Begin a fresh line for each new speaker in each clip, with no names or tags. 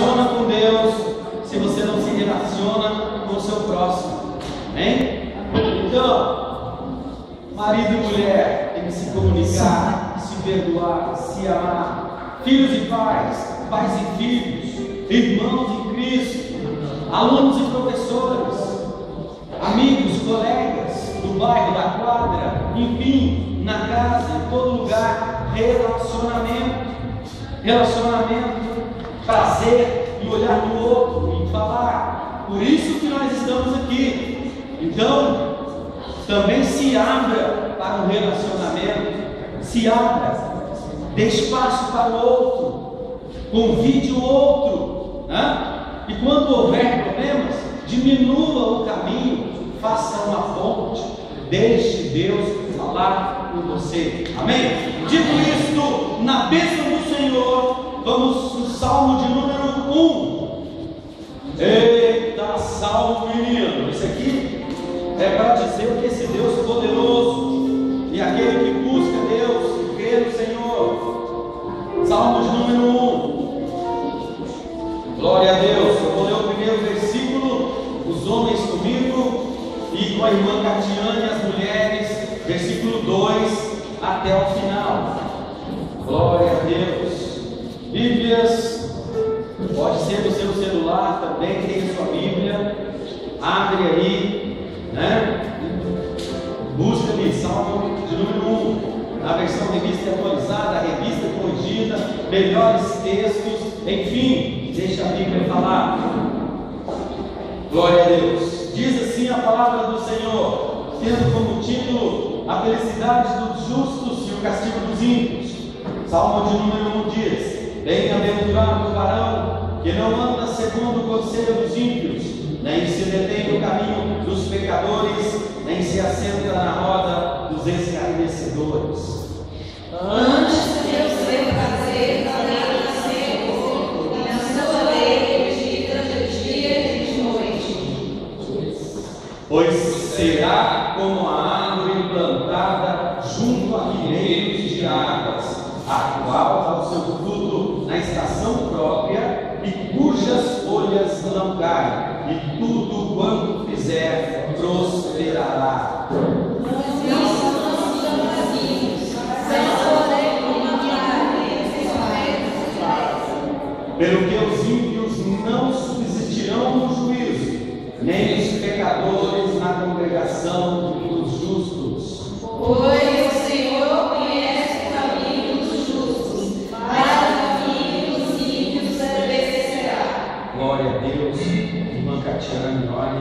relaciona com Deus se você não se relaciona com o seu próximo? Amém? Então, marido e mulher tem que se comunicar, se perdoar, se amar. Filhos e pais, pais e filhos, irmãos em Cristo, alunos e professores, amigos, colegas do bairro, da quadra, enfim, na casa, em todo lugar. Relacionamento, prazer em olhar no outro, em falar. Por isso que nós estamos aqui. Então, também se abra para o relacionamento, se abra, dê espaço para o outro, convide o outro, né? E quando houver problemas, diminua o caminho, faça uma ponte, deixe Deus falar com você. Amém? Dito isto, na bênção do Senhor, vamos no Salmo de número 1. Eita, Salmo, menino! Esse aqui é para dizer que esse Deus poderoso e aquele que busca Deus, que crê no Senhor. Salmo de número 1. Glória a Deus. Eu vou ler o primeiro versículo, os homens comigo e com a irmã Catiane, as mulheres, versículo 2 até o final. Glória a Deus. Bíblias, pode ser no seu celular também, tem sua Bíblia, abre aí, né? Busca ali, Salmo de número 1, na versão revista atualizada, revista corrigida, melhores textos, enfim, deixa a Bíblia falar. Glória a Deus. Diz assim a palavra do Senhor, tendo como título a felicidade dos justos e o castigo dos ímpios. Salmo de número 1 diz: bem-aventurado o varão que não anda segundo o conselho dos ímpios, nem se detém no caminho dos pecadores, nem se assenta na roda dos escarnecedores.
Antes de seu prazer, também no Senhor, e na sua lei medita de dia e de noite.
Pois será como a árvore plantada junto a ribeiros de águas, a qual dá o seu fruto na estação própria, e cujas folhas não caem, e tudo quanto fizer prosperará. Pelo que os ímpios não subsistirão no juízo, nem os pecadores na congregação dos justos.
Pois o Senhor conhece o caminho dos justos, mas o caminho dos ímpios perecerá.
Glória a Deus. Irmã Catiane, ore.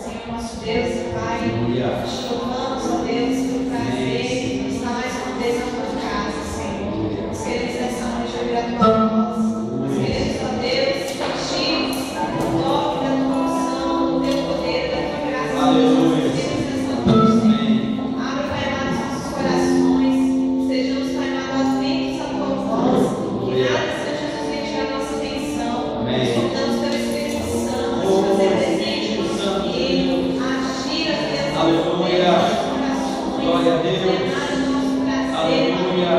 Senhor nosso Deus e Pai,
Aleluia.
te louvamos, ó Deus, pelo prazer de estar mais uma vez na tua casa, Senhor. Nós queremos essa noite ouvir a tua voz. Nós queremos, ó Deus, sentir o toque da tua unção, o teu poder, da tua graça.
Aleluia.
Nós queremos essa noite, Senhor. Abre, Pai amado, os nossos corações. Sejamos, Pai amado, atentos à tua voz. Que nada seja desviado da nossa atenção.
Amém.
Voltamos pelo Espírito Santo, fazer presente no nosso meio, agir a vida do
Aleluia.
corações.
Glória a Deus.
Plenar o nosso prazer,
Aleluia.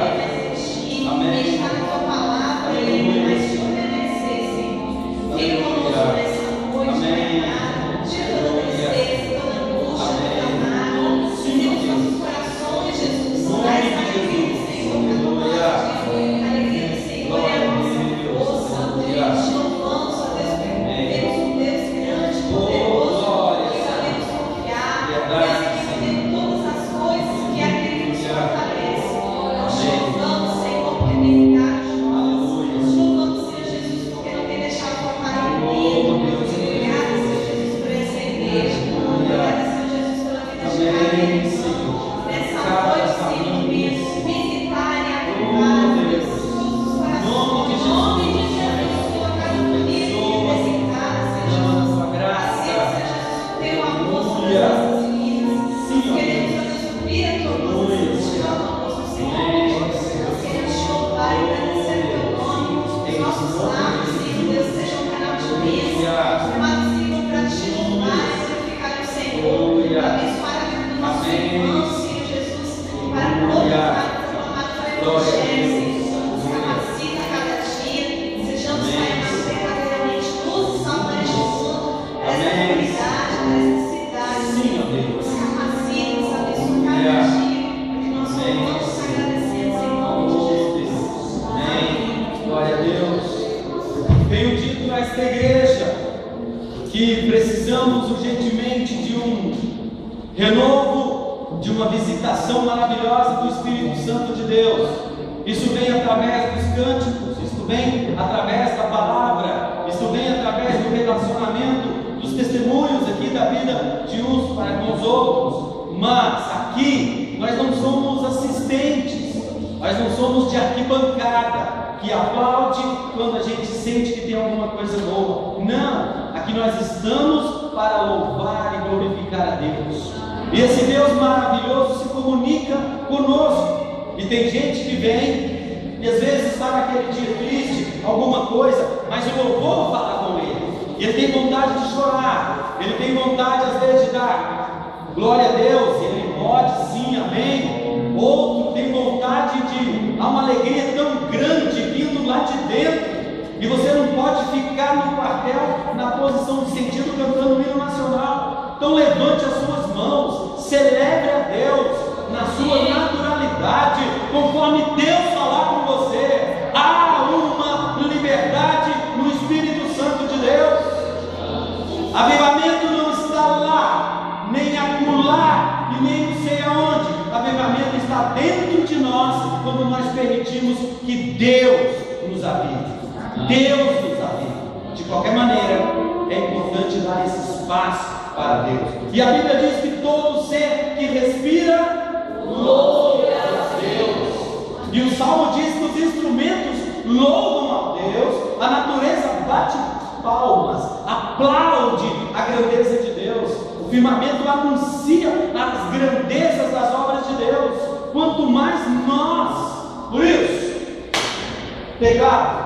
Amém.
meditar na tua palavra e mais te obedecer, Senhor. Fica conosco nessa noite,
Amém.
Pai amado. Tira toda tristeza, toda angústia,
Amém.
toda mágoa.
Sim,
Fica nos
Deus.
nossos corações, Jesus.
Nome
Traz
de
a alegria do
Jesus.
Senhor, pelo
Aleluia.
A alegria do Senhor é a nossa força.
Aleluia.
Te louvamos, ó Deus, porque temos um Deus grande,
Oh,
poderoso,
glória.
que sabemos confiar,
Verdade.
e podemos todas as coisas que é aquele que nos fortalece. Nós te louvamos, Senhor, porque tem cuidado de nós.
Aleluia.
Nós te louvamos, Senhor Jesus, porque não tem deixado faltar alimento. Obrigada, Senhor Jesus, por essa igreja. Obrigada, Senhor Jesus, pela vida de cada
Amém,
irmão.
Senhor.
Nessa
Cada
noite, Senhor,
família.
venha visitar e
Oh,
acudir
Deus.
os nossos
Nome
corações.
de
Em nome de Jesus, colocar no caminho necessitada, Senhor
Derrama
Jesus.
sua graça.
Aceita, Senhor Jesus, o teu amor sobre
Aleluia.
as nossas vidas.
Sim,
Nós queremos, Senhor Jesus, cumprir a tua vontade.
Aleluia.
Te amamos, Senhor.
Amém.
Nós queremos te louvar e agradecer o teu nome. Os nossos lábios, Senhor Deus, sejam um canal de bênção. Chamados, Senhor, para te louvar e glorificar o Senhor.
Aleluia.
Para abençoar a vida dos nossos
Amém.
irmãos, Senhor Jesus. E para
Aleluia.
glorificar o teu amado
Glória a
Evangelho,
Deus.
Senhor. Nos capacita a cada dia. Sejamos, Pai amado,
para esta igreja que precisamos urgentemente de um renovo, de uma visitação maravilhosa do Espírito Santo de Deus. Isso vem através dos cânticos, isso vem através da palavra, isso vem através do relacionamento, dos testemunhos aqui da vida de uns para com os outros. Mas aqui nós não somos assistentes, nós não somos de arquibancada que aplaude quando a gente sente que tem alguma coisa boa. Não, aqui nós estamos para louvar e glorificar a Deus. E esse Deus maravilhoso se comunica conosco. E tem gente que vem e às vezes está naquele dia triste, alguma coisa, mas o louvor fala com ele. E ele tem vontade de chorar, ele tem vontade às vezes de dar glória a Deus, e ele pode sim, amém. Outro tem vontade de há uma alegria tão grande vindo lá de dentro, e você não pode ficar no quartel na posição de sentido cantando o hino nacional. Então levante as suas mãos, celebre a Deus na sua naturalidade, conforme Deus falar com você. Há uma liberdade no Espírito Santo de Deus. Avivamento não está lá, nem acolá e nem não sei aonde. Avivamento está dentro de nós quando nós permitimos que Deus nos avive. Deus nos avive. De qualquer maneira, é importante dar esse espaço para Deus. E a Bíblia diz que todo ser que respira louve a Deus. E o Salmo diz que os instrumentos louvam a Deus, a natureza bate palmas, aplaude a grandeza de Deus, o firmamento anuncia as grandezas das obras de Deus, quanto mais nós. Por isso, pegar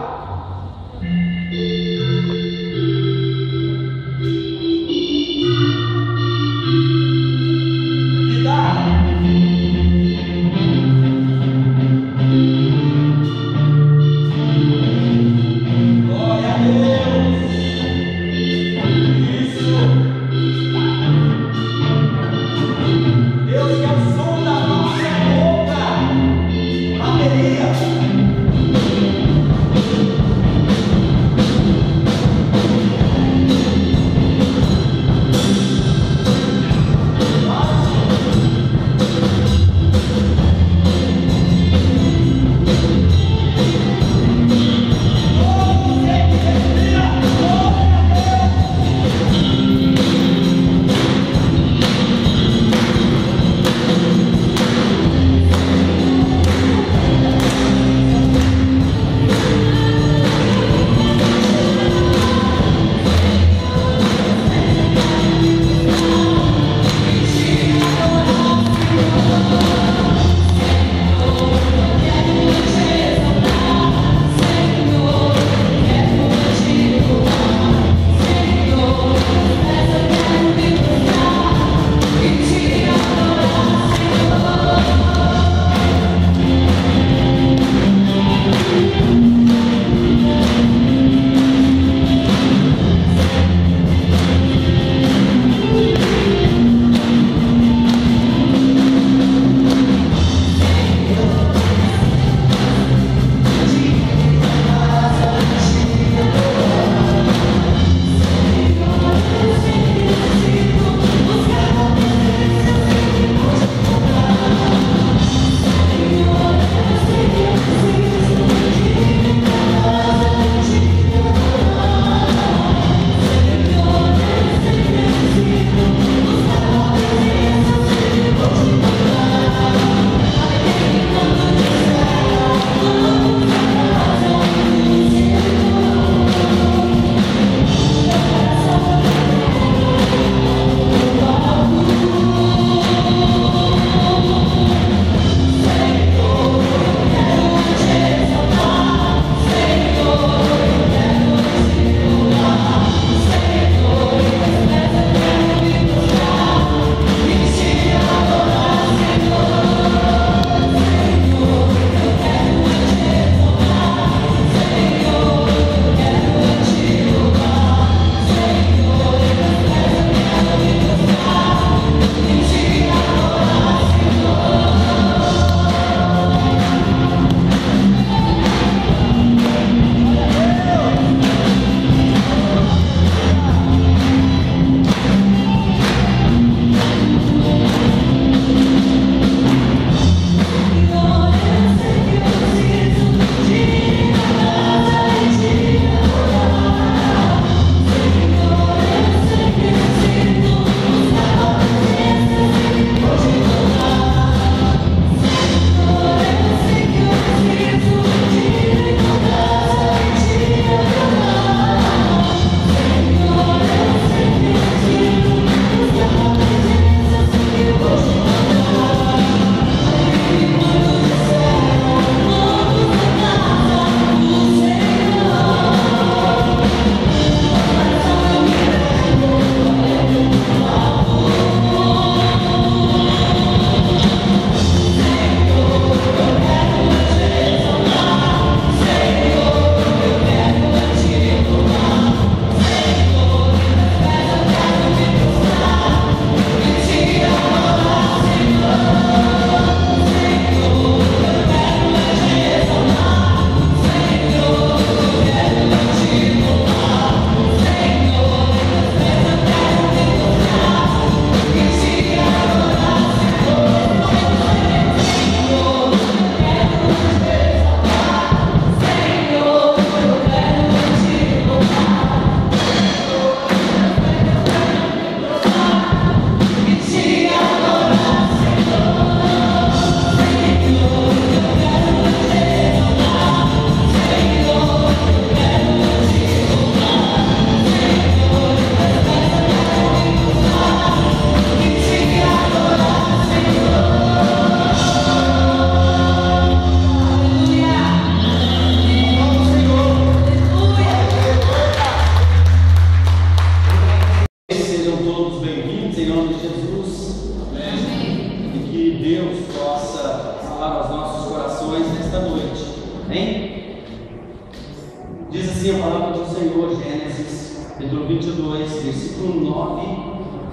palavra do Senhor, Gênesis, capítulo 22, versículo 9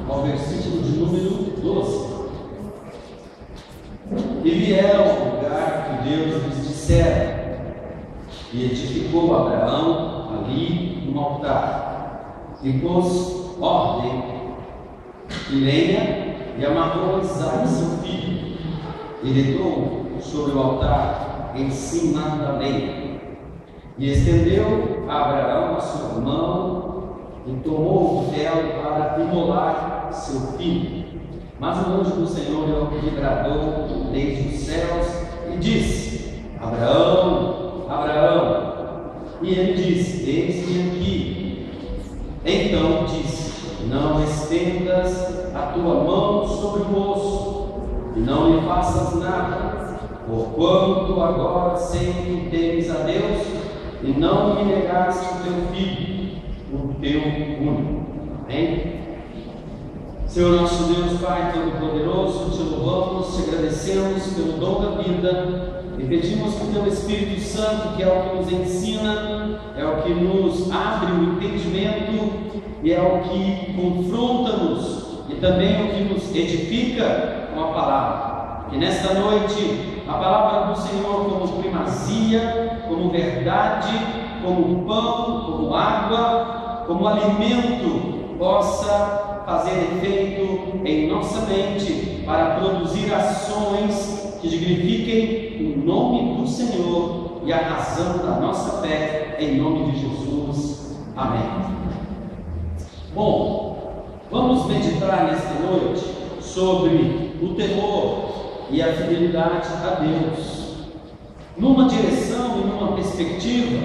ao versículo de número 12. E vieram ao lugar que Deus lhes dissera, e edificou Abraão ali um altar, e pôs ordem e lenha, e amarrou Isaque seu filho, e deitou sobre o altar em cima da lenha. E estendeu a Abraão a sua mão e tomou o cutelo para imolar seu filho. Mas o anjo do Senhor lhe bradou desde os céus e disse: Abraão, Abraão. E ele disse: eis-me aqui. Então disse: não estendas a tua mão sobre o moço, e não lhe faças nada, porquanto agora sei que temes a Deus, e não me negaste o teu filho, o teu único. Amém? Senhor nosso Deus, Pai Todo-Poderoso, te louvamos, te agradecemos pelo dom da vida e pedimos que o teu Espírito Santo, que é o que nos ensina, é o que nos abre o entendimento e é o que confronta-nos e também é o que nos edifica com a palavra. Que nesta noite a palavra do Senhor, como primazia, como verdade, como pão, como água, como alimento, possa fazer efeito em nossa mente para produzir ações que dignifiquem o nome do Senhor e a razão da nossa fé, em nome de Jesus. Amém. Bom, vamos meditar nesta noite sobre o temor e a fidelidade a Deus, numa direção e numa perspectiva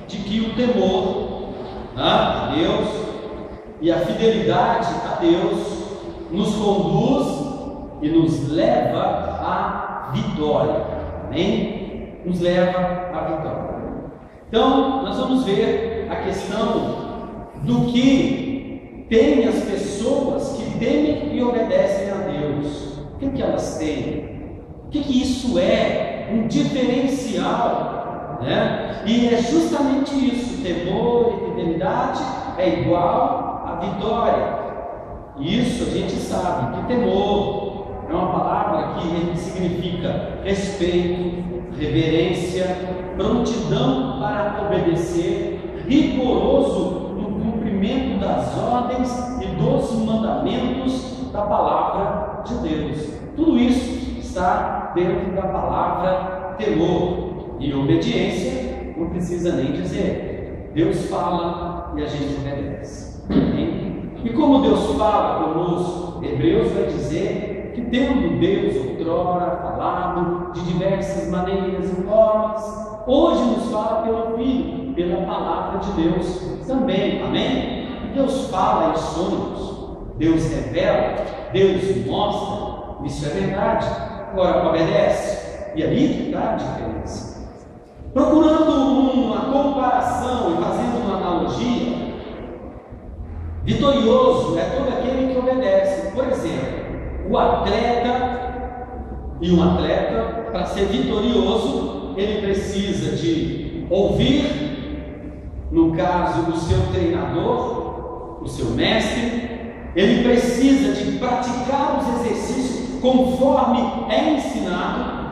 de que o temor a Deus e a fidelidade a Deus nos conduz e nos leva à vitória. Amém? Nos leva à vitória. Então, nós vamos ver a questão do que tem as pessoas que temem e obedecem a Deus. O que elas têm? O que isso é? Um diferencial, né? E é justamente isso: temor e fidelidade é igual a vitória. Isso a gente sabe que temor é uma palavra que significa respeito, reverência, prontidão para obedecer, rigoroso no cumprimento das ordens e dos mandamentos da palavra de Deus. Tudo isso está dentro da palavra temor. E obediência não precisa nem dizer. Deus fala e a gente obedece. E como Deus fala conosco, Hebreus vai dizer que tendo Deus outrora falado de diversas maneiras e formas, hoje nos fala pelo Filho, pela palavra de Deus também. Amém? Deus fala em sonhos, Deus revela, Deus mostra. Isso é verdade. Agora obedece. E aí que está a diferença. Procurando uma comparação e fazendo uma analogia, vitorioso é todo aquele que obedece. Por exemplo, o atleta, e um atleta, para ser vitorioso, ele precisa de ouvir, no caso, o seu treinador, o seu mestre. Ele precisa de praticar os exercícios conforme é ensinado,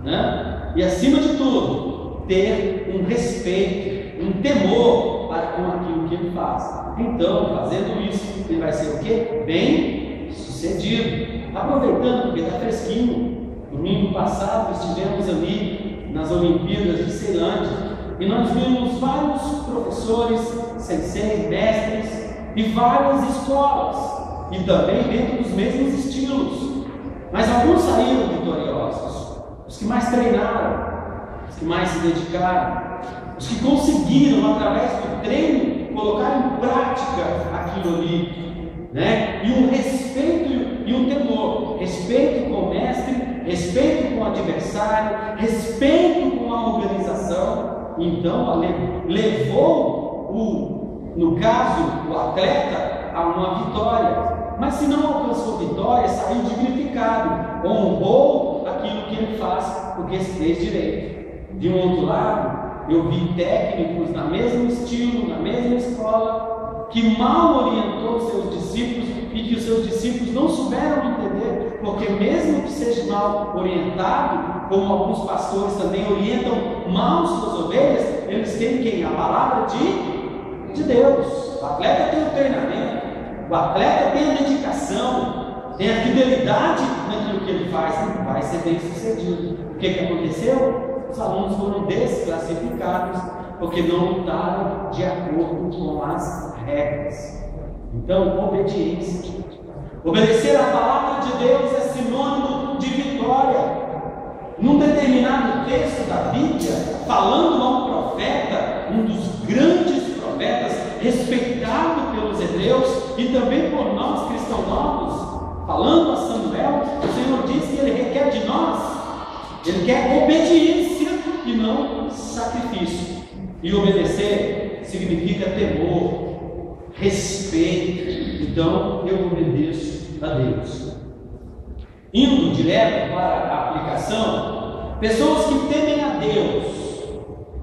né? E acima de tudo, ter um respeito, um temor para com aquilo que ele faz. Então, fazendo isso, ele vai ser o quê? Bem sucedido. Aproveitando porque está fresquinho, domingo passado estivemos ali nas Olimpíadas de Ceilândia e nós vimos vários professores, senseis, mestres e várias escolas, e também dentro dos mesmos estilos. Mas alguns saíram vitoriosos, os que mais treinaram, os que mais se dedicaram, os que conseguiram, através do treino, colocar em prática aquilo ali, né? E um respeito e um temor, respeito com o mestre, respeito com o adversário, respeito com a organização. Então, levou no caso, o atleta a uma vitória. Mas se não alcançou vitória, saiu dignificado, honrou aquilo que ele faz, porque se fez direito. De um outro lado, eu vi técnicos na mesmo estilo, na mesma escola, que mal orientou seus discípulos e que os seus discípulos não souberam entender, porque mesmo que seja mal orientado, como alguns pastores também orientam mal suas ovelhas, eles têm quem? A palavra de Deus. O atleta tem o treinamento, o atleta tem a dedicação, tem a fidelidade naquilo que ele faz, e vai ser bem sucedido. O que aconteceu? Os alunos foram desclassificados porque não lutaram de acordo com as regras. Então, obediência. Obedecer a palavra de Deus é sinônimo de vitória. Num determinado texto da Bíblia, falando a um profeta, um dos grandes profetas, respeitado pelos hebreus e também por nós cristãos novos, falando a Samuel, o Senhor diz que Ele requer de nós, Ele quer obediência e não sacrifício. E obedecer significa temor, respeito. Então eu obedeço a Deus. Indo direto para a aplicação, pessoas que temem a Deus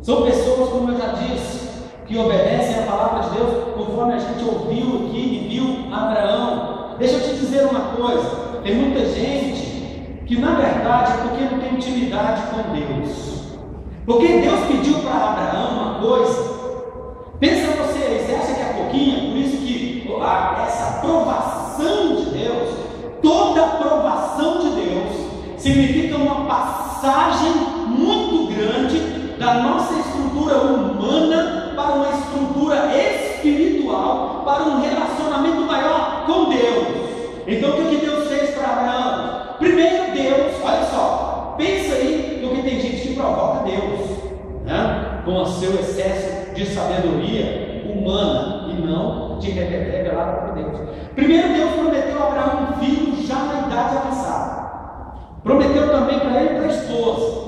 são pessoas, como eu já disse, que obedecem à palavra de Deus, conforme a gente ouviu aqui e viu Abraão. Deixa eu te dizer uma coisa: tem muita gente que, na verdade, é porque não tem intimidade com Deus. Porque Deus pediu para Abraão uma coisa. Pensa você acha que é pouquinho? Por isso que essa aprovação de Deus, toda aprovação de Deus, significa uma passagem muito grande da nossa estrutura humana para uma estrutura espiritual, para um relacionamento maior com Deus. Então o que Deus fez para Abraão? Primeiro Deus, olha só, pensa aí, porque tem gente que provoca Deus, né? Com o seu excesso de sabedoria humana e não de revelada por Deus. Primeiro Deus prometeu a Abraão um filho já na idade avançada. Prometeu também para ele e para a esposa.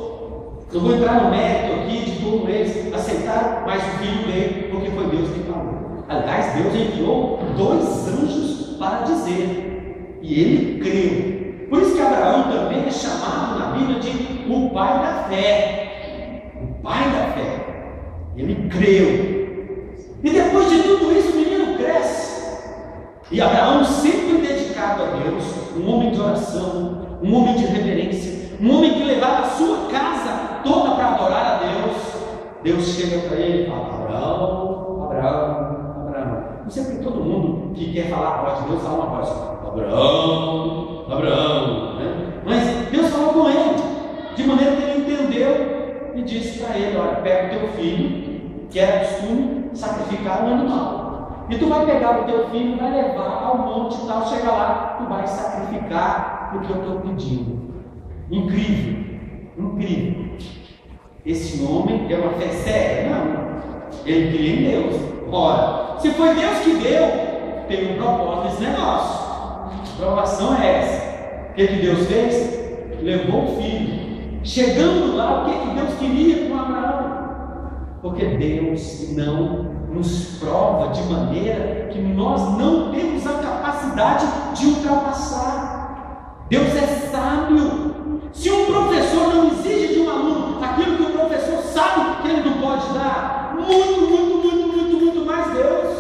Eu vou entrar no mérito aqui de como eles aceitaram, mas o filho veio porque foi Deus que falou. Aliás, Deus enviou 2 anjos para dizer, e ele creu. Por isso que Abraão também é chamado na Bíblia de o pai da fé. O pai da fé. Ele creu. E depois de tudo isso, o menino cresce. E Abraão, sempre dedicado a Deus, um homem de oração, um homem de reverência, um homem que levava a sua casa toda para adorar a Deus. Deus chega para ele e fala: Abraão, Abraão, Abraão. Não sempre todo mundo que quer falar a voz de Deus fala uma voz: Abraão, Abraão, né? Mas Deus falou com ele, de maneira que ele entendeu e disse para ele: olha, pega o teu filho, que era costume sacrificar um animal. E tu vai pegar o teu filho, vai levar ao monte e tal, chega lá, tu vai sacrificar o que eu estou pedindo. Incrível, incrível. Esse homem é uma fé séria? Não. Ele crê em Deus. Ora, se foi Deus que deu, tem um propósito nesse negócio. A provação é essa. O que Deus fez? Levou o filho. Chegando lá, o que Deus queria com Abraão? Porque Deus não nos prova de maneira que nós não temos a capacidade de ultrapassar. Deus é sábio. Se um professor não exige de um aluno aquilo que o professor sabe que ele não pode dar, muito mais Deus,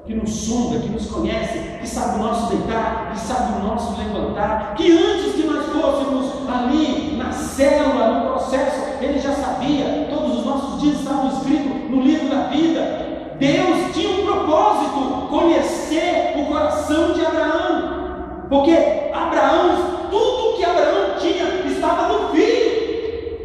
que nos sonda, que nos conhece, que sabe o nosso deitar, que sabe o nosso levantar, que antes que nós fôssemos ali na célula, no processo, Ele já sabia, todos os nossos dias estavam escritos no livro da vida. Deus tinha um propósito: conhecer o coração de Abraão, porque Abraão, tudo que Abraão tinha estava no filho.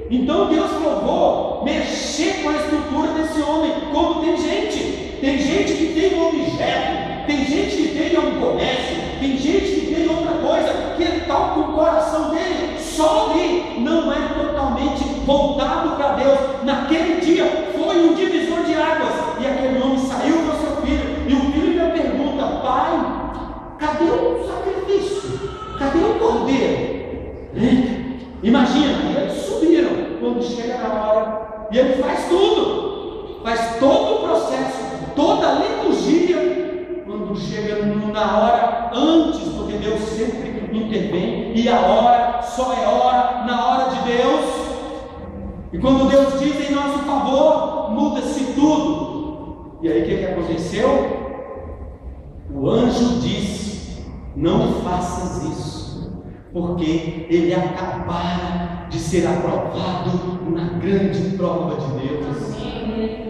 Então Deus provou mexer com a estrutura desse homem. Como tem gente que tem um objeto, tem gente que tem um comércio, tem gente que tem outra coisa, que está com o coração dele só ali, não é totalmente voltado para Deus. Naquele dia foi um divisor de águas, e aquele homem saiu com o seu filho, e o filho lhe pergunta: pai, cadê o sacrifício? Cadê o cordeiro? Imagina, eles subiram quando chega na hora, e ele faz tudo, faz todo o processo, toda a liturgia. Quando chega na hora antes, porque Deus sempre intervém, e a hora só é hora na hora de Deus. E quando Deus diz em nosso favor, muda-se tudo. E aí o que aconteceu? O anjo disse: não faças isso, porque ele acabara de ser aprovado na grande prova de Deus.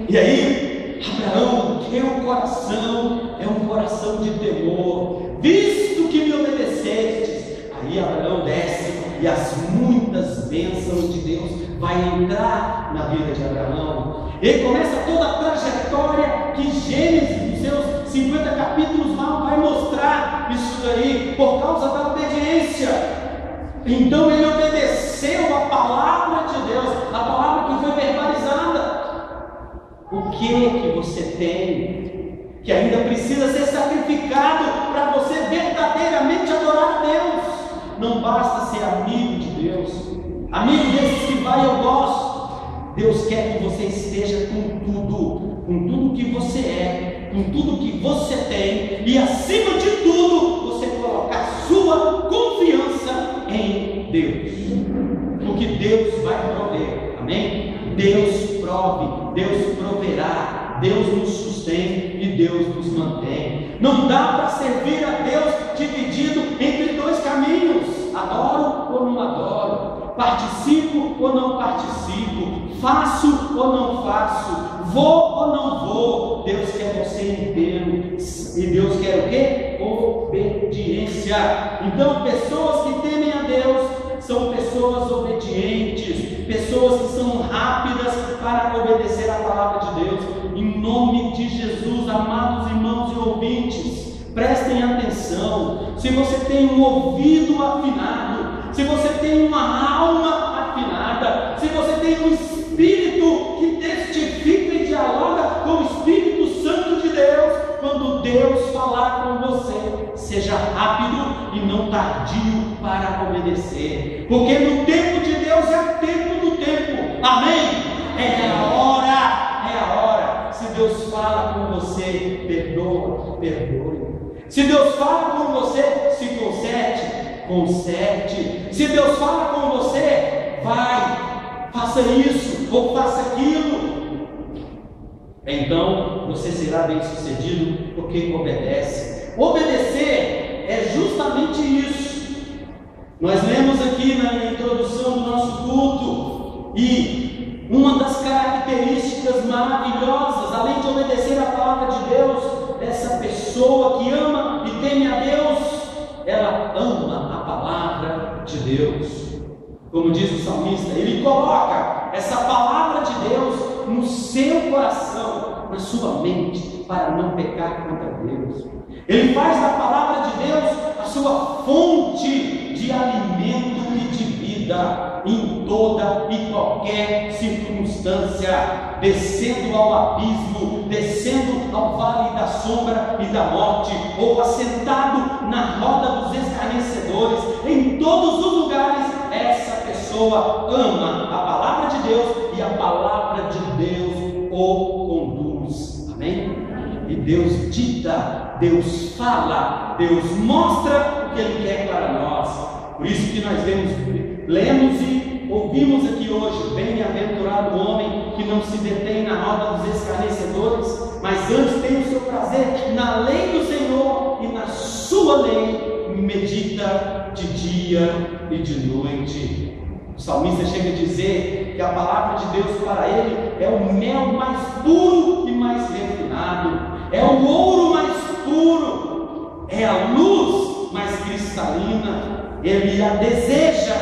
E aí, Abraão, teu coração é um coração de temor, visto que me obedecestes. Aí Abraão desce e as muitas bênçãos de Deus vai entrar na vida de Abraão. Ele começa toda a trajetória que Gênesis, nos seus 50 capítulos, vai mostrar isso daí, por causa da obediência. Então ele obedeceu a palavra de Deus, a palavra que foi verbalizada. O que você tem que ainda precisa ser sacrificado para você verdadeiramente adorar a Deus? Não basta ser amigo de Deus, amigo desses que vai eu gosto. Deus quer que você esteja com tudo que você é, com tudo que você tem, e acima de tudo, você colocar sua confiança em Deus, porque Deus vai prover, amém? Deus prove, Deus proverá, Deus nos sustém e Deus nos mantém. Não dá para servir a Deus dividido entre dois caminhos: adoro ou não adoro, participo ou não participo, faço ou não faço, vou ou não vou. Deus quer você inteiro, e Deus quer o quê? Obediência. Então, pessoas que temem a Deus são pessoas obedientes, pessoas que são rápidas para obedecer a palavra de Deus. Em nome de Jesus, amados irmãos e ouvintes, prestem atenção. Se você tem um ouvido afinado, se você tem uma alma afinada, se você tem um espírito que testifica e dialoga com o Espírito Santo de Deus, quando Deus falar com você, seja rápido e não tardio para obedecer, porque no tempo de Deus é o tempo do tempo, amém? É a hora. Se Deus fala com você, perdoe. Se Deus fala com você, se conserte. Se Deus fala com você, vai, faça isso ou faça aquilo. Então você será bem sucedido, porque obedece. Obedecer é justamente isso. Nós lemos aqui na introdução do nosso culto, e uma das características maravilhosas, além de obedecer a palavra de Deus, dessa pessoa que ama e teme a Deus, ela ama a palavra de Deus. Como diz o salmista, ele coloca essa palavra de Deus no seu coração, na sua mente, para não pecar contra Deus. Ele faz da palavra de Deus a sua fonte de alimento e de vida em toda e qualquer circunstância, descendo ao abismo, descendo ao vale da sombra e da morte, ou assentado na roda dos escarnecedores, em todos os lugares, essa pessoa ama a palavra de Deus e a palavra de Deus o conduz, amém? E Deus dita, Deus fala, Deus mostra o que Ele quer para nós. Por isso que nós lemos e ouvimos aqui hoje: bem-aventurado o homem que não se detém na roda dos escarnecedores, mas antes tem o seu prazer na lei do Senhor, e na sua lei medita de dia e de noite. O salmista chega a dizer que a palavra de Deus para ele é o mel mais puro e mais refinado, é o ouro mais puro, é a luz mais cristalina. Ele a deseja,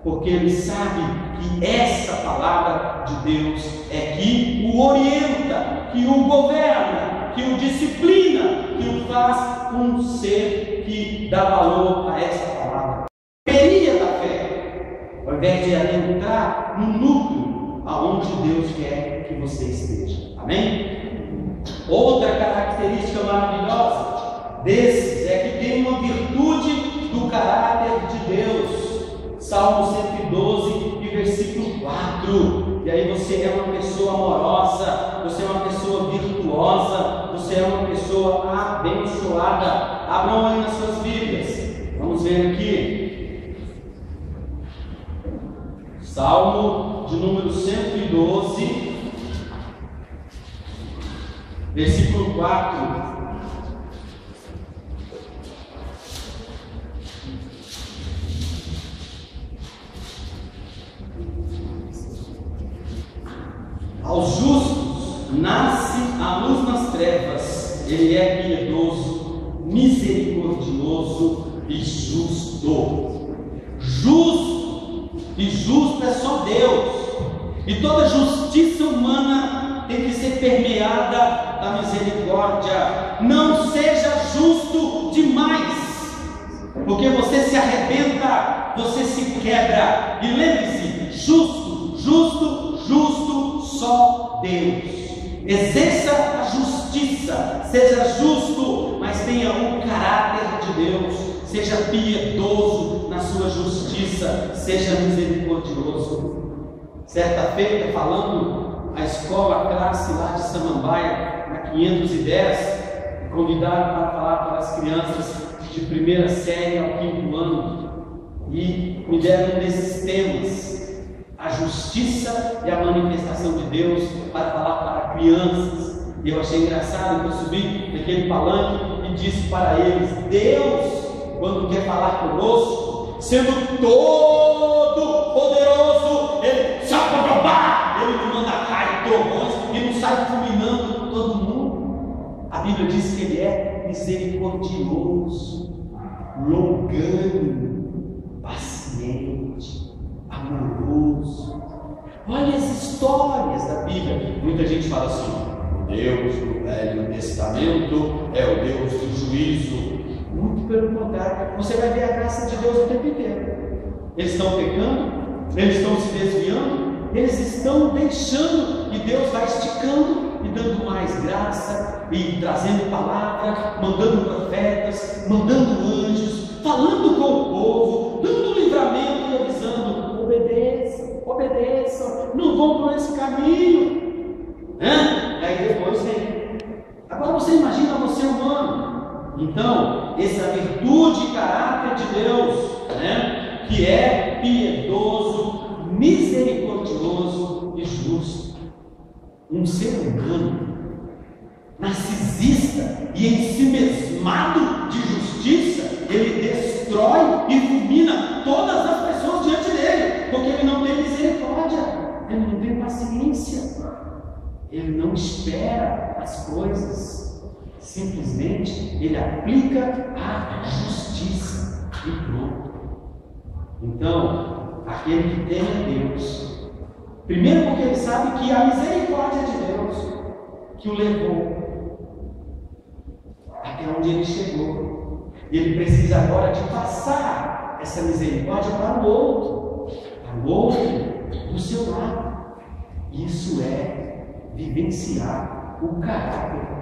porque ele sabe que essa palavra de Deus é que o orienta, que o governa, que o disciplina, que o faz um ser que dá valor a essa palavra. Periferia da fé, ao invés de entrar no núcleo aonde Deus quer que você esteja. Amém? Outra característica maravilhosa desses é que tem uma virtude do caráter de Deus. Salmo 112 e versículo 4. E aí você é uma pessoa amorosa, você é uma pessoa virtuosa, você é uma pessoa abençoada. Abram aí nas suas Bíblias, vamos ver aqui Salmo de número 112, versículo 4. Aos justos nasce a luz nas trevas, ele é piedoso, misericordioso e justo. Justo e justo é só Deus, e toda justiça humana tem que ser permeada da misericórdia. Não seja justo demais, porque você se arrebenta, você se quebra. E lembre-se, justo, justo, justo, só Deus. Exerça a justiça, seja justo, mas tenha o caráter de Deus. Seja piedoso na sua justiça, seja misericordioso. Certa feita, falando a escola, a classe lá de Samambaia, na 510, convidaram para falar para as crianças de primeira série ao 5º ano, e me deram um desses temas, a justiça e a manifestação de Deus, para falar para crianças. E eu achei engraçado que eu subi naquele palanque e disse para eles: Deus, quando quer falar conosco, sendo todo poderoso, ele não manda raio, trovões, e não sai fulminando todo mundo. A Bíblia diz que ele é misericordioso, longânimo, paciente, amoroso. Olha as histórias da Bíblia. Muita gente fala assim: o Deus do Velho Testamento é o Deus do juízo. Muito pelo contrário, você vai ver a graça de Deus o tempo inteiro. Eles estão pecando, eles estão se desviando, eles estão deixando, e Deus vai esticando e dando mais graça, e trazendo palavra, mandando profetas, mandando anjos, falando com o povo, dando livramento e avisando: obedeçam, obedeçam, não vão por esse caminho. Aí depois vem. Agora você imagina você humano. Então, essa virtude e caráter de Deus, que é piedoso, misericordioso e justo. Um ser humano narcisista e ensimesmado de justiça, ele destrói e fulmina todas as pessoas diante dele, porque ele não tem misericórdia, ele não tem paciência, ele não espera as coisas. Simplesmente ele aplica a justiça e pronto. Então, aquele que teme a Deus, primeiro porque ele sabe que a misericórdia de Deus que o levou até onde ele chegou, e ele precisa agora de passar essa misericórdia para o outro do seu lado. Isso é vivenciar o caráter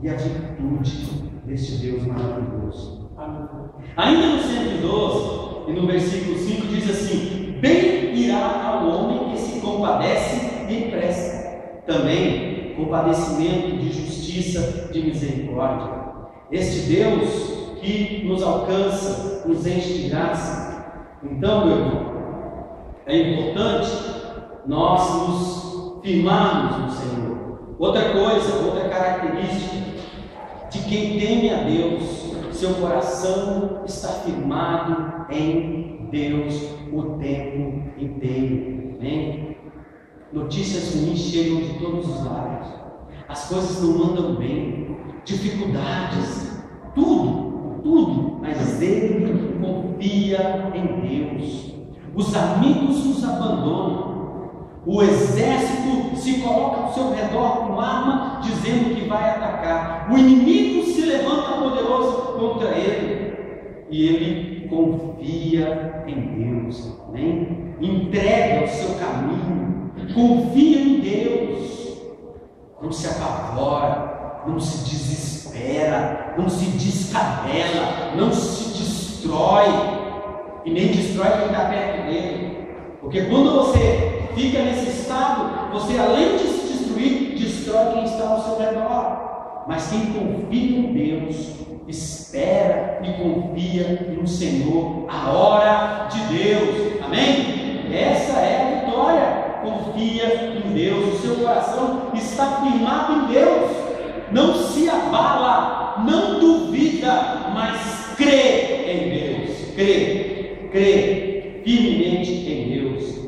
e a virtude deste Deus maravilhoso. Ainda no 112, e no versículo 5, diz assim: bem irá ao homem que se compadece e presta também compadecimento de justiça, de misericórdia. Este Deus que nos alcança, nos enche de graça. Então, meu irmão, é importante nós nos firmarmos no Senhor. Outra coisa, outra característica de quem teme a Deus: seu coração está firmado em Deus o tempo inteiro. Amém? Notícias ruins chegam de todos os lados, as coisas não andam bem, dificuldades, tudo, mas ele confia em Deus. Os amigos nos abandonam, o exército se coloca ao seu redor com arma, dizendo que vai atacar. O inimigo se levanta poderoso contra ele, e ele confia em Deus, amém? Entrega o seu caminho, confia em Deus, não se apavora, não se desespera, não se descabela, não se destrói, e nem destrói quem está perto dele. Porque quando você fica nesse estado, você, além de se destruir, destrói quem está ao seu redor. Mas quem confia em Deus, espera e confia no Senhor, a hora de Deus. Amém? Essa é a vitória. confia em Deus, o seu coração está firmado em Deus, não se abala, não duvida, mas crê em Deus, crê firmemente em Deus.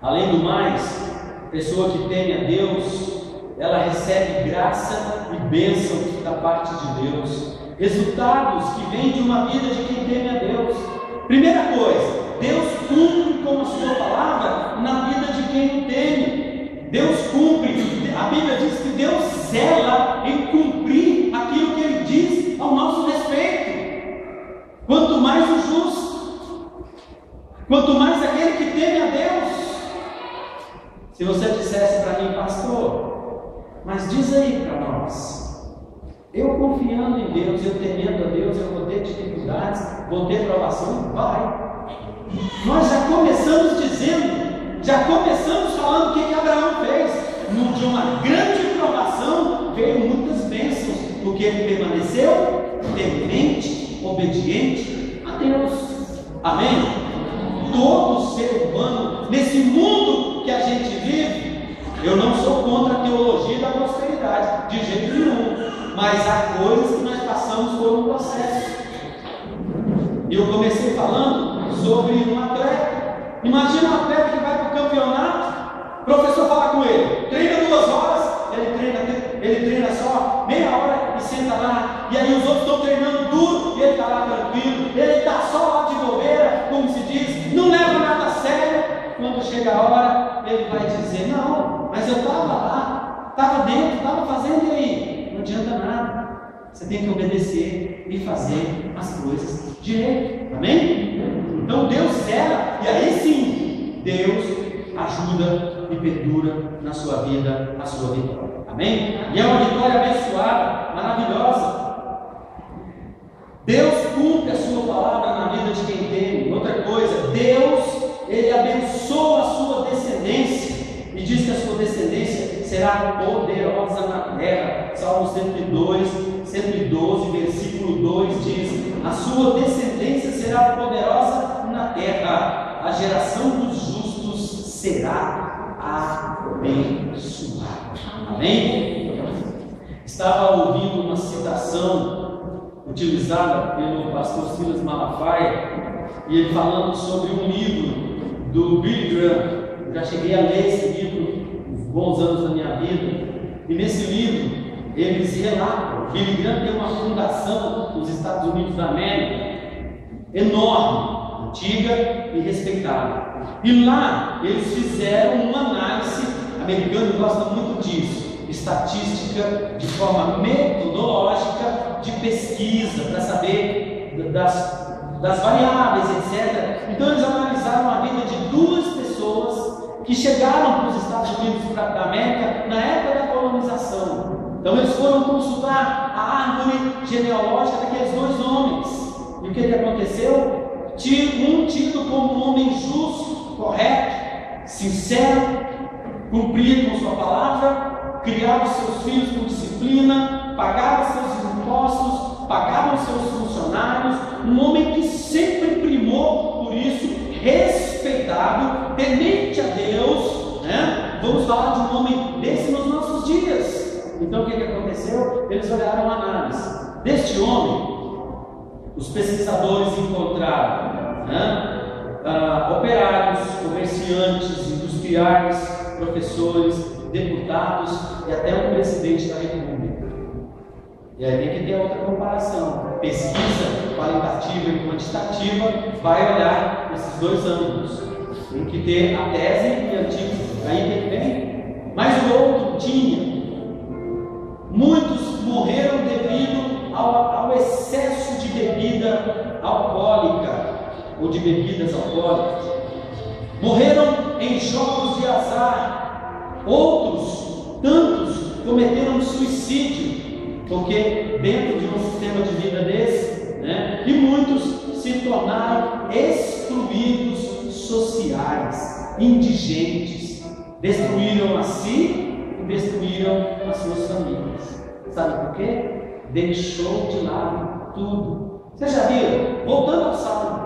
Além do mais, a pessoa que teme a Deus, ela recebe graça e bênção da parte de Deus, resultados que vêm de uma vida de quem teme a Deus. Primeira coisa, Deus cumpre com a sua palavra na vida de quem o teme. Deus cumpre, a Bíblia diz que Deus zela em cumprir aquilo que Ele diz ao nosso respeito. Quanto mais o justo, quanto mais aquele que teme a Deus. Se você dissesse para mim, pastor, mas diz aí para nós, eu confiando em Deus, eu temendo a Deus, eu vou ter dificuldades, vou ter provação? Vai. Nós já começamos dizendo, já começamos falando o que Abraão fez. De uma grande provação veio muitas bênçãos, porque ele permaneceu temente, obediente a Deus. Amém? Todo ser humano, nesse mundo que a gente vive, eu não sou contra a teologia da prosperidade, de jeito nenhum, mas há coisas que nós passamos por um processo. E eu comecei falando sobre um atleta. Imagina um atleta que vai para o campeonato, o professor fala com ele, treina 2 horas, ele treina só meia hora e senta lá, e aí os outros estão treinando duro, e ele está lá tranquilo, ele está só lá de bobeira, como se diz, não leva nada a sério. Quando chega a hora, ele vai dizer, não, mas eu estava lá, estava dentro, estava fazendo, e aí? Não adianta nada, você tem que obedecer e fazer as coisas direito, amém? Então Deus zela, e aí sim, Deus ajuda e perdura na sua vida a sua vitória, amém? E é uma vitória abençoada, maravilhosa. Deus cumpre a sua palavra na vida de quem teme. Outra coisa, Deus, Ele abençoa a sua descendência, e diz que a sua descendência será poderosa na terra. Salmo 112, versículo 2 diz, a sua descendência será poderosa na terra, a geração dos justos será abençoada. Amém? Estava ouvindo uma citação utilizada pelo pastor Silas Malafaia, e ele falando sobre um livro do Billy Graham. Eu já cheguei a ler esse livro uns bons anos da minha vida, e nesse livro eles relatam, Billy Graham tem uma fundação nos Estados Unidos da América enorme, antiga e respeitada, e lá eles fizeram uma análise, o americano gosta muito disso, estatística de forma metodológica de pesquisa, para saber das variáveis, etc. Então eles analisaram a vida de 2 pessoas que chegaram para os Estados Unidos da América na época da colonização. Então eles foram consultar a árvore genealógica daqueles 2 homens. E o que aconteceu? Um tido como um homem justo, correto, sincero, cumpria com sua palavra, criava seus filhos com disciplina, pagava seus impostos, pagava seus funcionários, um homem que sempre primou por isso, respeitado, temente a Deus, né? Vamos falar de um homem desse nos nossos dias. Então o que aconteceu? Eles olharam a análise deste homem. Os pesquisadores encontraram, né, operários, comerciantes, industriais, professores, deputados e até um presidente da República. E aí tem que ter outra comparação. Pesquisa qualitativa e quantitativa vai olhar esses 2 ângulos. Tem que ter a tese e a antítese. Aí tem. Mas o outro tinha. Muitos morreram devido ao excesso de bebida alcoólica ou de bebidas alcoólicas. Morreram em jogos de azar. Outros, tantos, cometeram suicídio, porque dentro de um sistema de vida desse, né, e muitos se tornaram excluídos sociais, indigentes, destruíram a si e destruíram as suas famílias. Sabe por quê? Deixou de lado tudo. Você já viu? Voltando ao Salmo,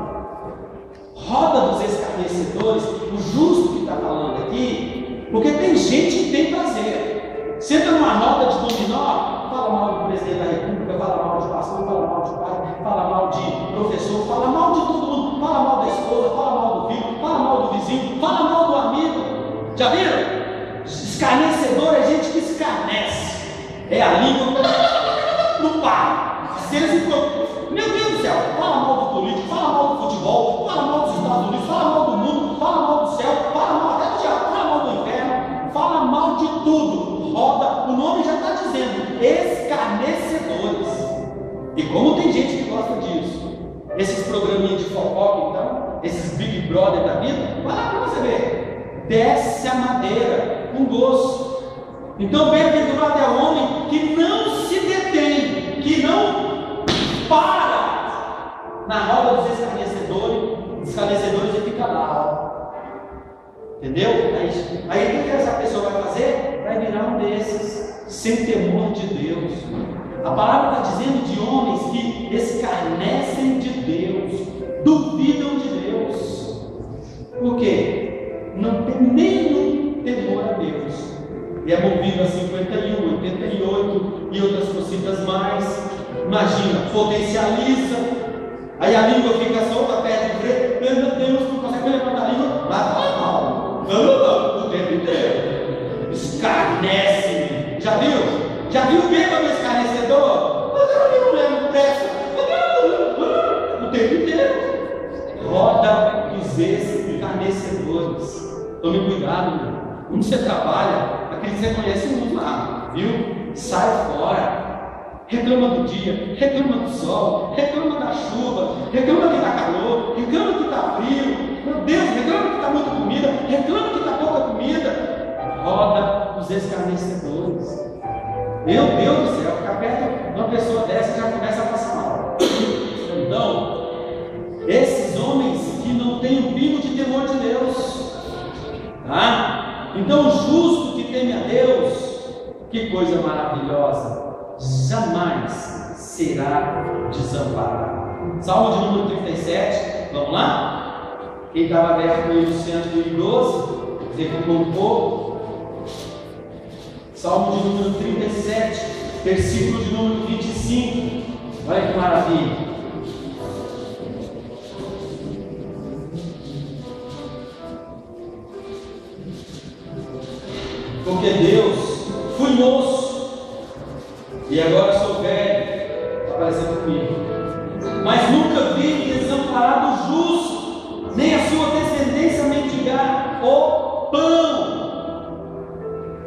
roda dos escarnecedores, o justo que está falando aqui, porque tem gente que tem prazer. Senta numa roda de dominó, fala mal do presidente da república, fala mal de pastor, fala mal de pai, fala mal de professor, fala mal de todo mundo, fala mal da esposa, fala mal do filho, fala mal do vizinho, fala mal do amigo. Já viram? Escarnecedor é gente que escarnece. É a língua no par. Meu Deus do céu, fala mal do político, fala mal do futebol, fala mal dos Estados Unidos, fala mal do mundo, fala mal do céu, fala mal até do diabo, fala mal do inferno, fala mal de tudo. Roda, o nome já está dizendo, escarnecedores. E como tem gente que gosta disso, esses programinhas de fofoca, então, esses Big Brother da vida, vai lá para você ver, desce a madeira com gosto. Então, bem-aventurado é o homem que não se detém, que não para na roda dos escarnecedores e fica lá, ó. Entendeu? Aí o que essa pessoa vai fazer? Vai virar um desses, sem temor de Deus. A palavra está dizendo de homens que escarnecem de Deus, duvidam de Deus. Por quê? Não tem nenhum temor a Deus. E é movido a 51, 88 e outras cositas mais. Imagina, potencializa. Aí a língua fica solta, perde o freio. Meu Deus, não consegue levantar a língua. Vai falar mal. O tempo inteiro. Escarnece. Já viu? Já viu o bêbado escarnecedor? Eu não lembro pressa. O tempo inteiro. Roda dos escarnecedores. Tome cuidado, meu. Onde você trabalha, aqueles que você conhece muito lá, viu? Sai fora. Reclama do dia, reclama do sol, reclama da chuva, reclama que está calor, reclama que está frio. Meu Deus, reclama que está muita comida, reclama que está pouca comida. Roda os escarnecedores. Meu Deus do céu, ficar perto de uma pessoa dessa já começa a passar mal. Então, esses homens que não têm um pingo de temor de Deus, tá? Então, o justo que teme a Deus, que coisa maravilhosa, jamais será desamparado. Salmo de número 37, vamos lá? Quem estava aberto no 112, executou um pouco. Salmo de número 37, versículo de número 25. Olha que maravilha. Porque Deus, fui moço e agora sou velho, está parecendo comigo, mas nunca vi desamparado o justo, nem a sua descendência mendigar o pão.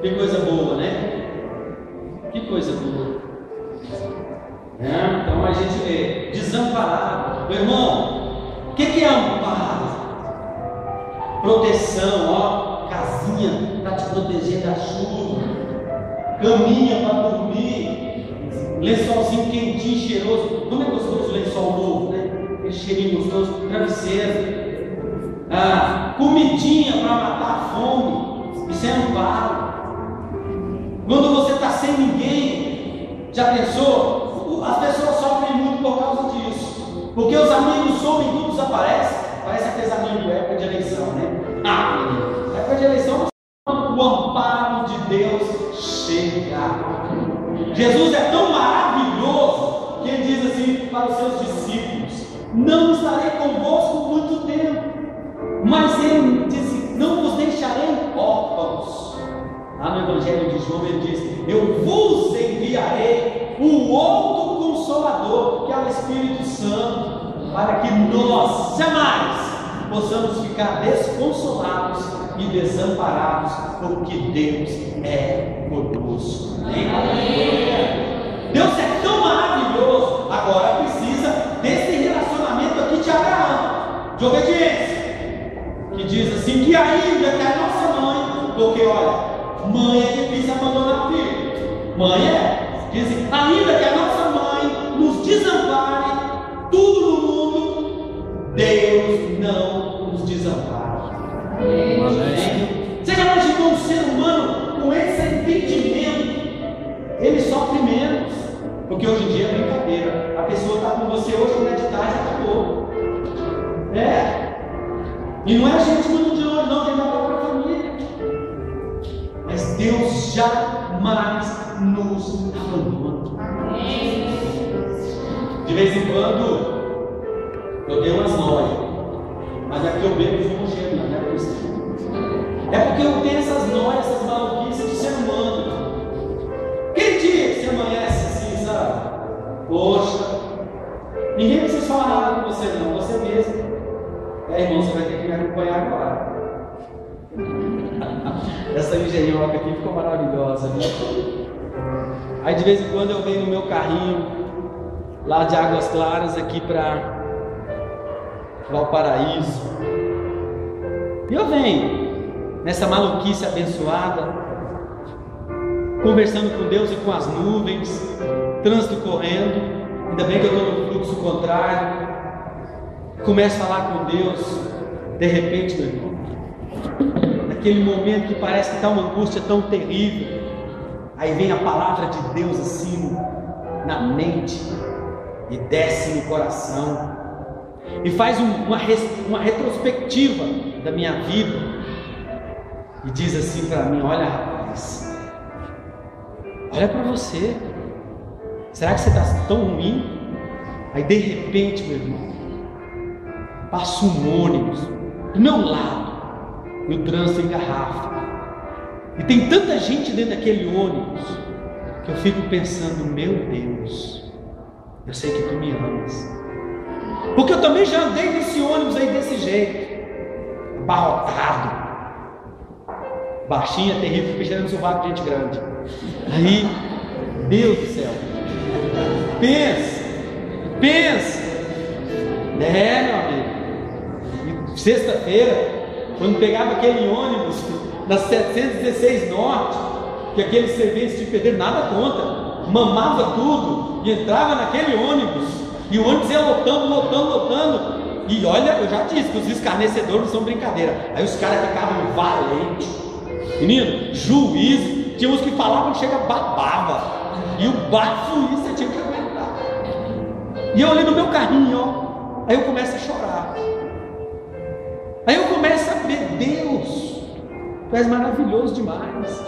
Que coisa boa, né? Que coisa boa. Então a gente vê desamparado. Meu irmão, o que é amparo? Proteção, ó. Casinha para te proteger da chuva, caminha para dormir, lençolzinho quentinho, cheiroso. Como é gostoso o lençol novo, né? Aquele cheirinho gostoso, travesseiro, comidinha para matar a fome. Isso é amparo. Quando você está sem ninguém, já pensou? As pessoas sofrem muito por causa disso, porque os amigos somem, tudo desaparece. Parece aqueles amigos da época de eleição, né? Época de eleição, o amparo de Deus chega. Jesus é tão maravilhoso que ele diz assim para os seus discípulos: não estarei convosco muito tempo, mas ele disse: não vos deixarei órfãos. Lá no Evangelho de João ele diz: eu vos enviarei o outro Consolador, que é o Espírito Santo, para que nós jamais possamos ficar desconsolados e desamparados, porque Deus é conosco. Deus é tão maravilhoso. Agora precisa desse relacionamento aqui de Abraão, de obediência, que diz assim, que ainda que a nossa mãe, porque olha, mãe é difícil abandonar filho, mãe diz assim, ainda que a nossa mãe nos desampare, tudo no mundo, Deus não nos desampara. Você já imaginou um ser humano com esse entendimento? Ele sofre menos, porque hoje em dia é brincadeira. A pessoa está com você hoje, não é de tarde, acabou. E não é gente muito de longe, não, gente da própria família. Mas Deus jamais nos abandona. De vez em quando eu dei umas noias, mas aqui eu bebo fumo cheio, não é por isso. É porque eu tenho essas noias, essas maluquices de ser humano. Que dia que você amanhece assim, sabe? Poxa, ninguém precisa falar nada com você, não, você mesmo. Irmão, você vai ter que me acompanhar agora. Essa engenhoca aqui ficou maravilhosa, viu? Aí de vez em quando eu venho no meu carrinho, lá de Águas Claras, aqui para Valparaíso. E eu venho nessa maluquice abençoada, conversando com Deus e com as nuvens, trânsito correndo, ainda bem que eu estou no fluxo contrário. Começo a falar com Deus, de repente, meu irmão, naquele momento que parece que está uma angústia tão terrível, aí vem a palavra de Deus assim na mente e desce no coração e faz uma retrospectiva da minha vida e diz assim para mim: olha, rapaz, olha para você, será que você está tão ruim? Aí de repente, meu irmão, passa um ônibus do meu lado e o trânsito engarrafa, e tem tanta gente dentro daquele ônibus que eu fico pensando: meu Deus, eu sei que tu me amas, porque eu também já andei nesse ônibus aí desse jeito, abarrotado, baixinha, terrível, fica cheirando sovaco de gente grande. Aí, Deus do céu, pensa, né, meu amigo? E sexta-feira, quando pegava aquele ônibus na 716 Norte, que aquele servente de pedreiro, nada contra, mamava tudo e entrava naquele ônibus, e o ônibus ia lotando, e olha, eu já disse que os escarnecedores não são brincadeira. Aí os caras ficavam valentes, menino, juízo, tinha uns que falavam que chega babava, e o bafo isso você tinha que aguentar. E eu ali no meu carrinho, ó, aí eu começo a chorar, aí eu começo a ver: Deus, tu és maravilhoso demais,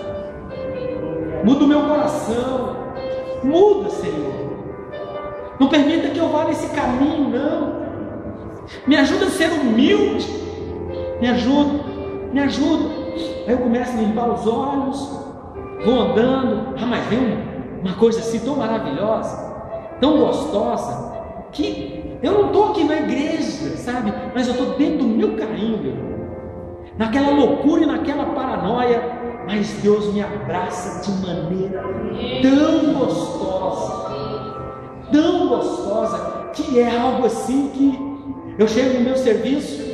muda o meu coração, muda, Senhor, não permita que eu vá nesse caminho, não, me ajuda a ser humilde, me ajuda. Aí eu começo a limpar os olhos, vou andando, mas vem uma coisa assim tão maravilhosa, tão gostosa, que eu não estou aqui na igreja, sabe, mas eu estou dentro do meu carrinho, meu irmão, naquela loucura e naquela paranoia, mas Deus me abraça de maneira tão gostosa, que é algo assim que eu chego no meu serviço,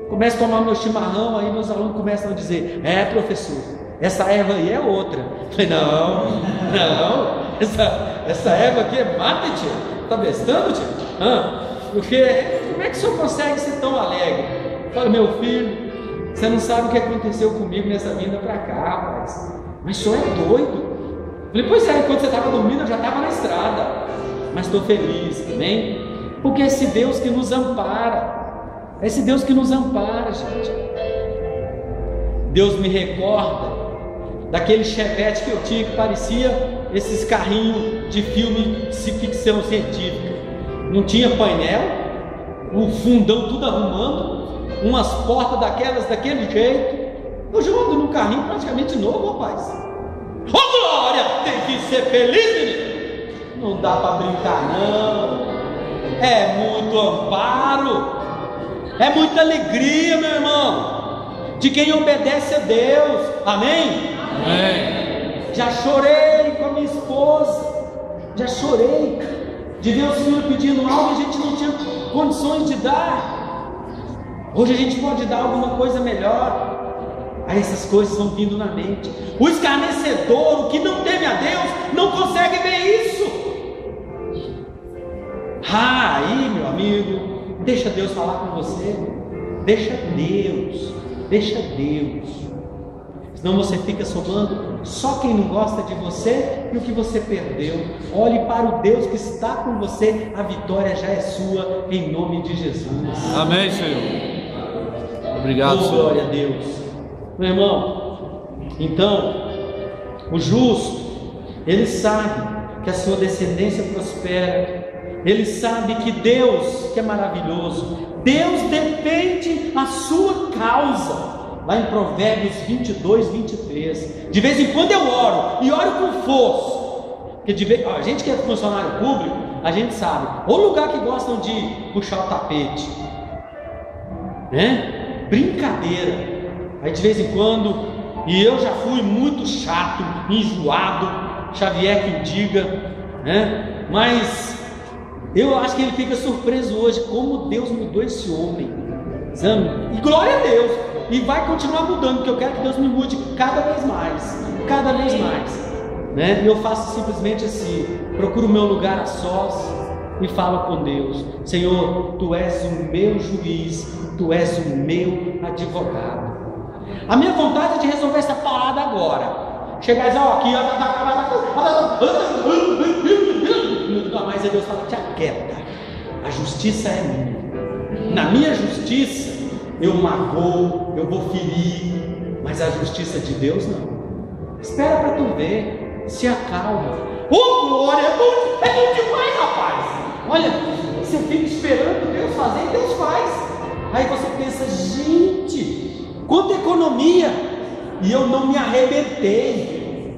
começo a tomar meu chimarrão, aí meus alunos começam a dizer: é, professor, essa erva aí é outra. Eu falei: não, essa erva aqui é mata, tia, tá bestando, tia? Porque como é que o senhor consegue ser tão alegre? Eu falei: meu filho, você não sabe o que aconteceu comigo nessa vinda para cá, rapaz, mas o senhor é doido. Eu falei: pois é, enquanto você estava dormindo eu já estava na estrada, mas estou feliz, amém? Porque é esse Deus que nos ampara, gente. Deus me recorda daquele Chevette que eu tinha, que parecia esses carrinhos de filme de ficção científica. Não tinha painel, o fundão tudo arrumando, umas portas daquele jeito. Eu já ando num carrinho praticamente novo, rapaz. Ô glória, tem que ser feliz, menino. Não dá para brincar, não. É muito amparo, é muita alegria, meu irmão, de quem obedece a Deus, amém? Amém. Já chorei com a minha esposa, já chorei de ver o Senhor pedindo algo e a gente não tinha condições de dar. Hoje a gente pode dar alguma coisa melhor. Aí essas coisas vão vindo na mente. O escarnecedor, o que não teme a Deus, não consegue ver isso. Aí, meu amigo, deixa Deus falar com você, deixa Deus, senão você fica somando só quem não gosta de você e o que você perdeu. Olhe para o Deus que está com você, a vitória já é sua, em nome de Jesus.
Amém, Senhor. Obrigado,
Oh,
Senhor.
glória a Deus. Meu irmão, então, o justo, ele sabe que a sua descendência prospera, ele sabe que Deus, que é maravilhoso, Deus defende a sua causa. Lá em Provérbios 22, 23, de vez em quando eu oro, e oro com força, porque a gente que é funcionário público, a gente sabe, o lugar que gostam de puxar o tapete, né? Brincadeira. Aí de vez em quando, e eu já fui muito chato, enjoado, Xavier que o diga, né? Mas eu acho que ele fica surpreso hoje como Deus mudou esse homem, sabe? E glória a Deus, e vai continuar mudando, porque eu quero que Deus me mude cada vez mais, né? E eu faço simplesmente assim, procuro o meu lugar a sós e falo com Deus: Senhor, Tu és o meu juiz, Tu és o meu advogado. A minha vontade é de resolver essa parada agora, chegar e dizer, ó, aqui, mas aí Deus fala: te aquieta, a justiça é minha, na minha justiça eu magoo, eu vou ferir, mas a justiça de Deus não. Espera para tu ver, se acalma. Oh, glória, é bom demais, rapaz. Olha, você fica esperando Deus fazer e Deus faz. Aí você pensa: gente, quanta economia, e eu não me arrebentei.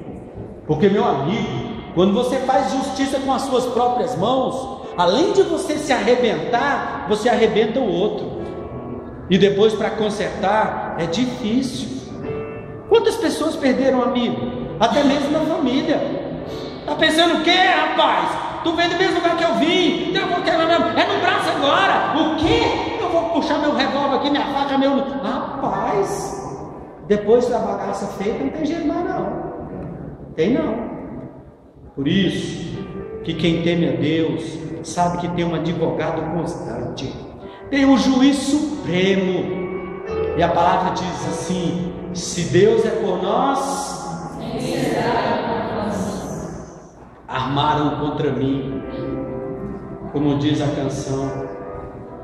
Porque, meu amigo, quando você faz justiça com as suas próprias mãos, além de você se arrebentar, você arrebenta o outro. E depois, para consertar, é difícil. Quantas pessoas perderam amigo? Até mesmo na família. Tá pensando o quê, rapaz? Tu vem do mesmo lugar que eu vim, então eu vou quebrar mesmo. É no braço agora. O quê? Eu vou puxar meu revólver aqui, minha faca, meu... Rapaz, depois da bagaça feita, não tem jeito mais não. Tem não. Por isso, que quem teme a Deus, sabe que tem um advogado constante, tem um juiz supremo. E a palavra diz assim: se Deus é por nós, quem será por nós? Armaram contra mim, como diz a canção,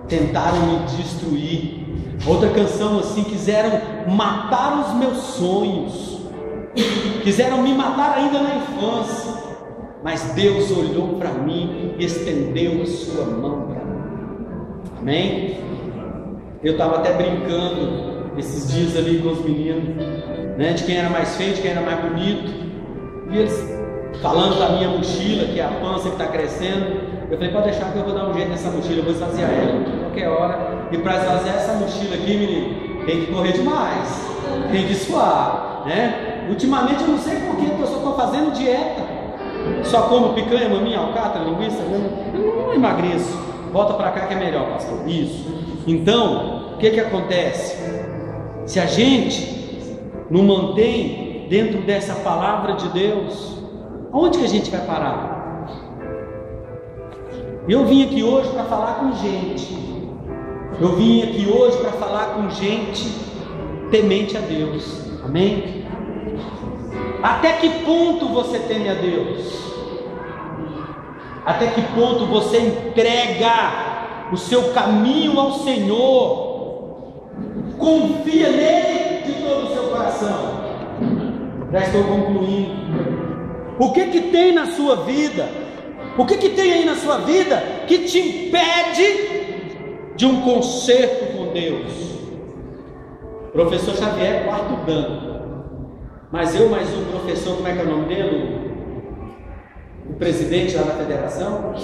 tentaram me destruir. Outra canção assim: quiseram matar os meus sonhos, quiseram me matar ainda na infância, mas Deus olhou para mim e estendeu a sua mão para mim. Amém? Eu estava até brincando esses dias ali com os meninos, né, de quem era mais feio, de quem era mais bonito, e eles falando da minha mochila, que é a pança que está crescendo. Eu falei: pode deixar que eu vou dar um jeito nessa mochila, eu vou esvaziar ela qualquer hora. E para esvaziar essa mochila aqui, menino, tem que correr demais, tem que suar, né? Ultimamente eu não sei por que eu só estou fazendo dieta, só como picanha, maminha, alcatra, linguiça, eu não emagreço. Volta para cá que é melhor, pastor. Isso. Então, o que acontece? Se a gente não mantém dentro dessa palavra de Deus, aonde que a gente vai parar? Eu vim aqui hoje para falar com gente. Eu vim aqui hoje para falar com gente temente a Deus. Amém? Até que ponto você teme a Deus? Até que ponto você entrega o seu caminho ao Senhor? Confia nele de todo o seu coração. Já estou concluindo. O que tem na sua vida? O que tem aí na sua vida que te impede de um concerto com Deus? Professor Xavier, quarto dan. Mas eu mais um professor, como é que é o nome dele? O presidente lá da federação,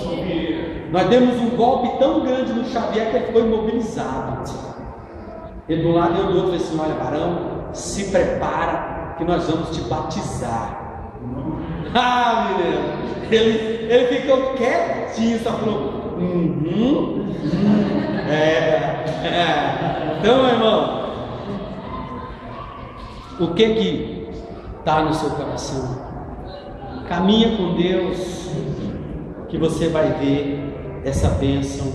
nós demos um golpe tão grande no Xavier que ele ficou imobilizado. E do lado eu do outro falei assim: olha, varão, se prepara que nós vamos te batizar. Ah, menino, ele ficou quietinho, só falou Então, meu irmão, o que está no seu coração? Caminha com Deus, que você vai ver essa bênção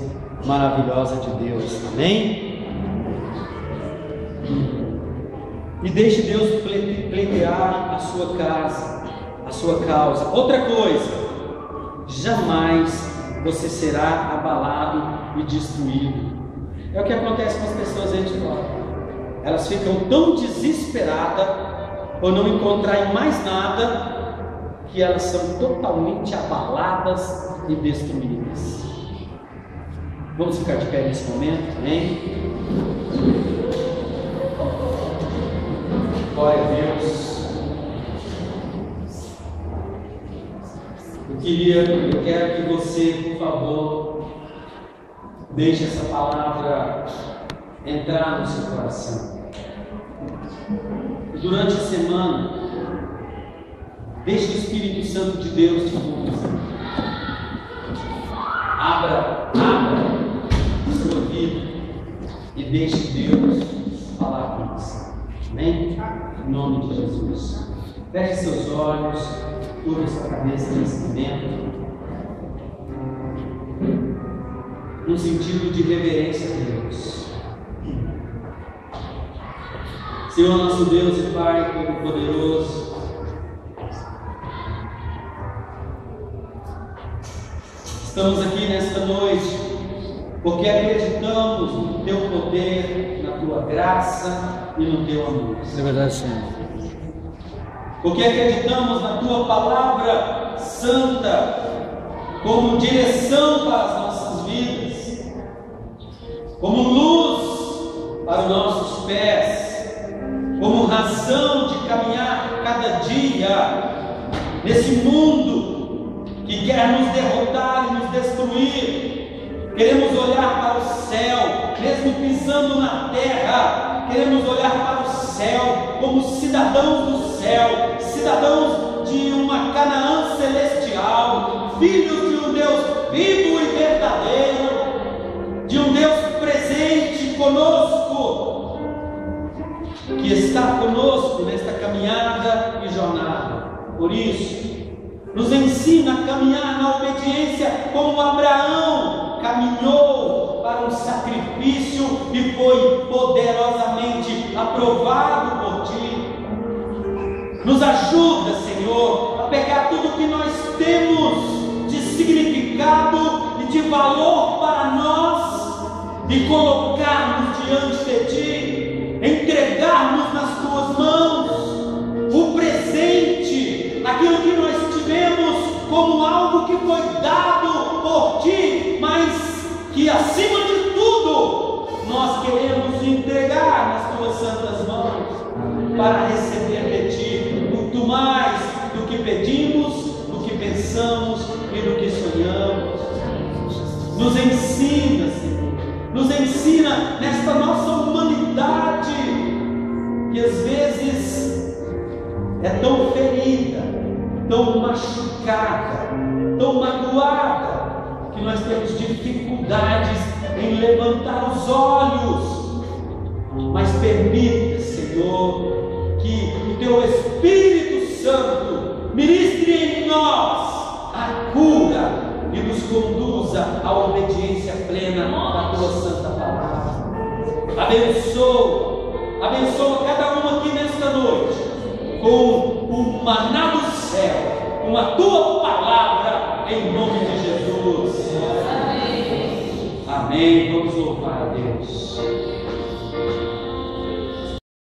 maravilhosa de Deus. Amém? E deixe Deus pleitear a sua casa, a sua causa. Outra coisa: jamais você será abalado e destruído. É o que acontece com as pessoas aí de fora. elas ficam tão desesperadas por não encontrarem mais nada, que elas são totalmente abaladas e destruídas. Vamos ficar de pé nesse momento, amém? Glória a Deus. Eu quero que você, por favor, deixe essa palavra entrar no seu coração. Durante a semana, deixe o Espírito Santo de Deus te conduzir. Abra a sua vida e deixe Deus falar com você. Amém? Em nome de Jesus. Feche seus olhos, curva sua cabeça nesse momento, no sentido de reverência a Deus. Senhor nosso Deus e Pai Todo-Poderoso, estamos aqui nesta noite porque acreditamos no Teu poder, na Tua graça e no Teu amor.
É verdade, Senhor.
Porque acreditamos na Tua palavra santa como direção para as nossas vidas, como luz para os nossos pés, como razão de caminhar cada dia nesse mundo que quer nos derrotar e nos destruir. Queremos olhar para o céu, mesmo pisando na terra, queremos olhar para o céu como cidadãos do céu, cidadãos de uma Canaã celestial, filhos de um Deus vivo e verdadeiro, de um Deus presente conosco, que está conosco nesta caminhada e jornada. Por isso, nos ensina a caminhar na obediência como Abraão caminhou para um sacrifício e foi poderosamente aprovado por Ti. Nos ajuda, Senhor, a pegar tudo que nós temos de significado e de valor para nós e colocarmos diante de Ti, entregarmos nas Tuas mãos o presente, aquilo que nós tivemos como algo que foi dado por Ti, mas que acima de tudo nós queremos entregar nas Tuas santas mãos para receber de Ti muito mais do que pedimos, do que pensamos e do que sonhamos. Nos ensina, Senhor, nos ensina nesta nossa humanidade que às vezes é tão ferida, tão machucada, tão magoada, que nós temos dificuldades em levantar os olhos. Mas permita, Senhor, que o Teu Espírito Santo ministre em nós a cura e nos conduza à obediência plena da Tua santa palavra. Abençoa cada um aqui nesta noite com o maná do céu, com a Tua palavra, em nome de Jesus. Amém. Vamos louvar a Deus.